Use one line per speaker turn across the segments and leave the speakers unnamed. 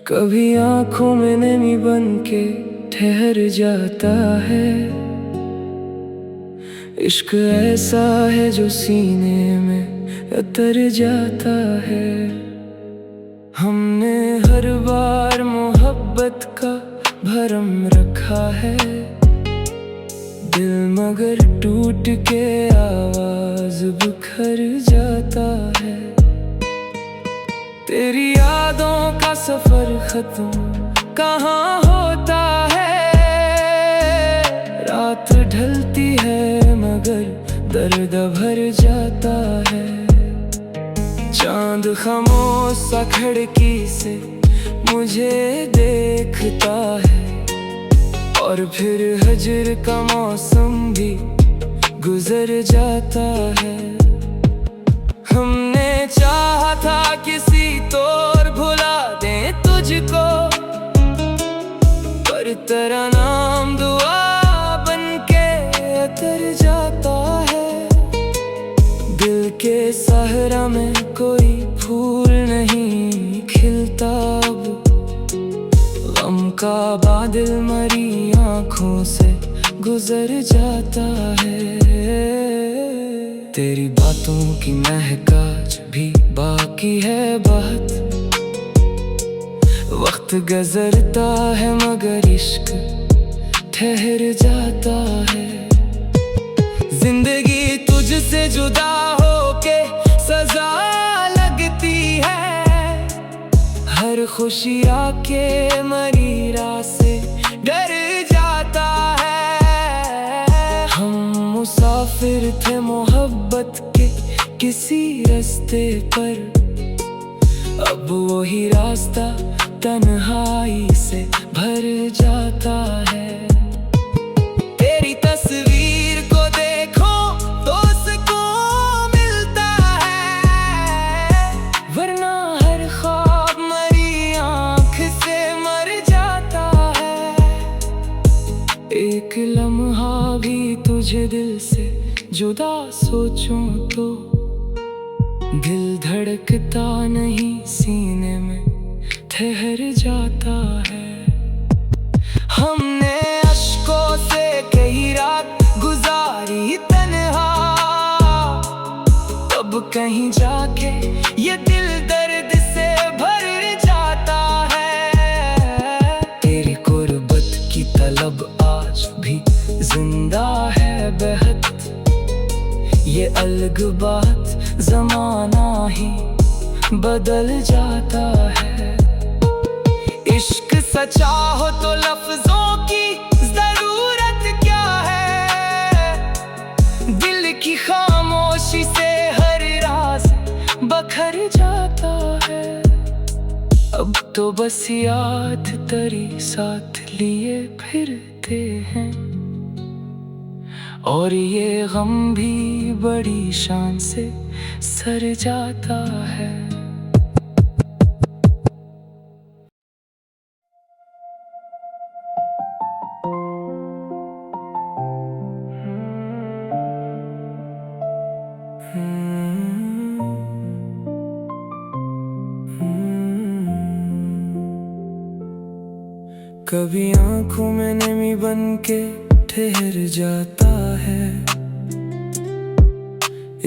कभी आंखों में नमी बन के ठहर जाता है। इश्क ऐसा है जो सीने में उतर जाता है। हमने हर बार मोहब्बत का भरम रखा है, दिल मगर टूट के आवाज बिखर जाता है। तेरी यादों का सफर खत्म कहाँ होता है। रात ढलती है मगर दर्द भर जाता है। चांद खामोश सा खिड़की से मुझे देखता है, और फिर हजर का मौसम भी गुजर जाता है। हमने चाहा था किसी तौर भुला दें तुझको, पर तेरा नाम दुआ बन के उतर जाता है। दिल के सहरा में कोई फूल नहीं खिलता अब, गम का बादल मरी आँखों से गुजर जाता है। तेरी बातों की महक आज भी बाकी है बहुत, वक्त गुजरता है मगर इश्क ठहर जाता है। जिंदगी तुझसे जुदा होके सजा लगती है, हर खुशी आके मरी राह से डर जाता है। हम मुसाफिर थे मोहब्बत के किसी रास्ते पर, अब वही रास्ता तन्हाई से भर जाता है। तेरी तस्वीर को देखो तो सुकून मिलता है, वरना हर ख्वाब मरी आँख से मर जाता है। एक लम्हा भी तुझे दिल से जुदा सोचूं तो दिल धड़कता नहीं, सीने में ठहर जाता है। हमने अश्कों से कई रात गुजारी तन्हा, तब कहीं जाके ये दिल दर्द से भर जाता है। तेरी गुर्बत की तलब आज भी जिंदा है बेहद, ये अलग बात ज़माना ही बदल जाता है। इश्क सच्चा हो तो लफ्जों की जरूरत क्या है, दिल की खामोशी से हर राज बखर जाता है। अब तो बस याद तेरी साथ लिए फिरते हैं, और ये गम भी बड़ी शान से सर जाता है। कभी आंखों में नमी बन के ठहर जाता है।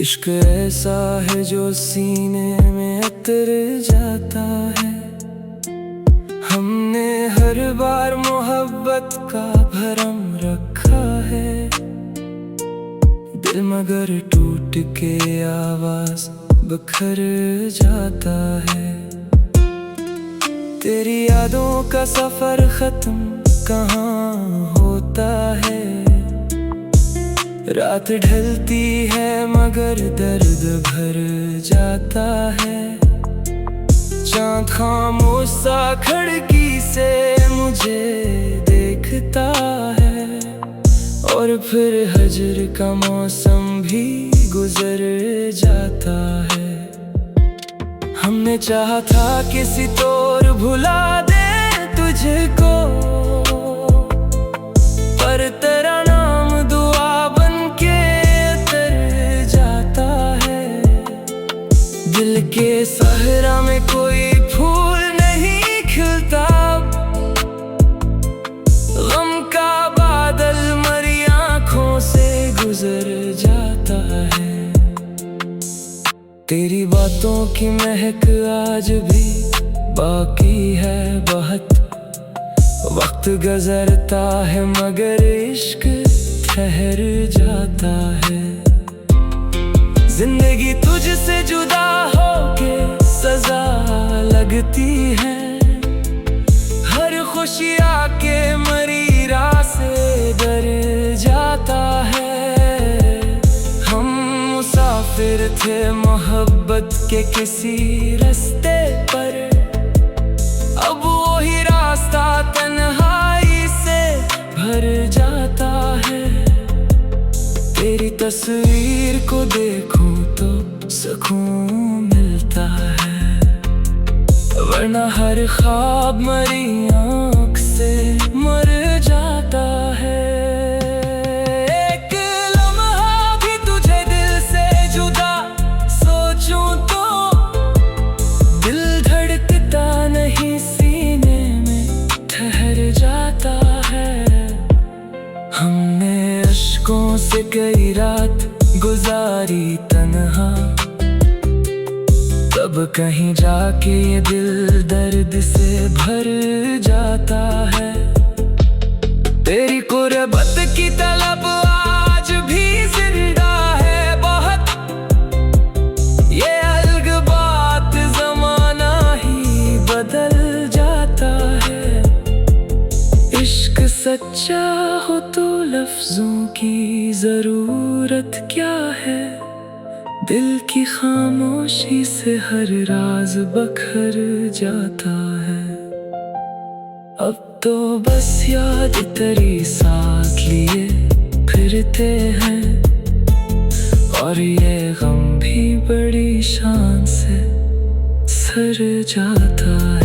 इश्क ऐसा है जो सीने में उतर जाता है। हमने हर बार मोहब्बत का भरम रखा है, दिल मगर टूट के आवाज बिखर जाता है। तेरी यादों का सफर खत्म कहाँ होता है। रात ढलती है मगर दर्द भर जाता है। चांद खामोश सा खिड़की से मुझे देखता है, और फिर हजर का मौसम भी गुजर जाता है। हमने चाहा था किसी तो और भुला दे तुझको, पर तेरा नाम दुआ बन के तर जाता है। दिल के सहरा में कोई फूल नहीं खिलता, गम का बादल मरी आँखों से गुजर जाता है। तेरी बातों की महक आज भी बाकी है बहुत, वक्त गुजरता है मगर इश्क ठहर जाता है। जिंदगी तुझसे जुदा होके सजा लगती है, हर खुशी आके मरी राह से डर जाता है। हम मुसाफिर थे मोहब्बत के किसी रास्ते पर, अब वही रास्ता तन्हाई से भर जाता है। तेरी तस्वीर को देखूं तो सुकून मिलता है, वरना हर ख्वाब मरी आँख से मर जाता है। एक लम्हा भी तुझे दिल से जुदा सोचूं तो दिल धड़कता नहीं, सीने में ठहर जाता है। हमने अश्कों से कई रात गुजारी तन्हा, तब कहीं जाके ये दिल दर्द से भर जाता है। तेरी कुर्बत की तलब आज भी जिंदा है बहुत, ये अलग बात ज़माना ही बदल जाता है। इश्क सच्चा हो तो लफ्ज़ों की ज़रूरत क्या है, दिल की खामोशी से हर राज बखर जाता है। अब तो बस याद तेरी साथ लिए फिरते हैं, और ये गम भी बड़ी शान से सर जाता है।